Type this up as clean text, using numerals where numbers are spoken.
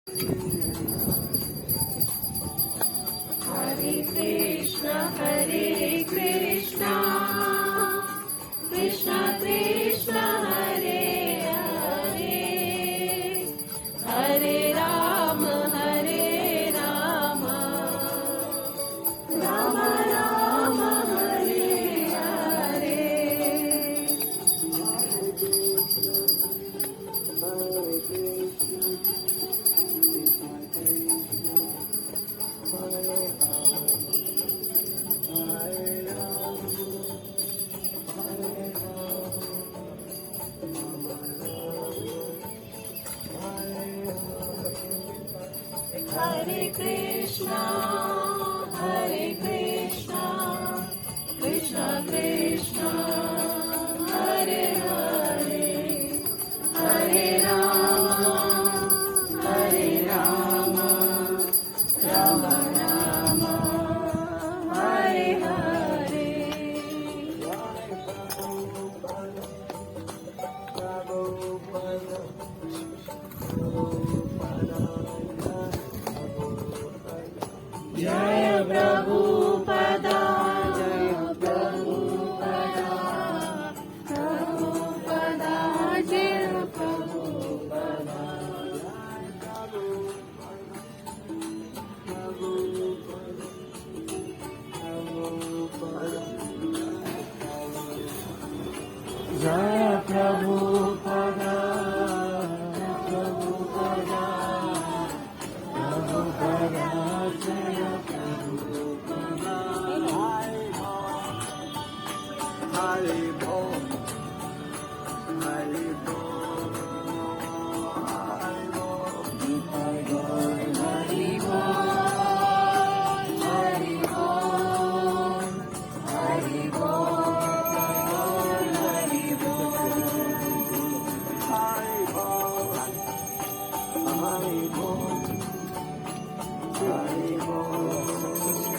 Hare Krishna, Krishna Krishna, Hare Hare, Hare Rama, Rama Rama, Hare Hare. Hare Krishna, Krishna Krishna, Hare Hare, Hare Rama, Rama Rama, Hare Hare. Jaya Prabhupada, Prabhupada, Jaya Prabhupada. Jaya Prabhupada, Prabhupada, Prabhupada, Jaya Prabhupada. Hare Bol, Hare Bol, Hare Bol, Hari Bol, Hari Bol, Hari Bol, Hari Bol. Hare Bol, Hare Bol, Hare Bol.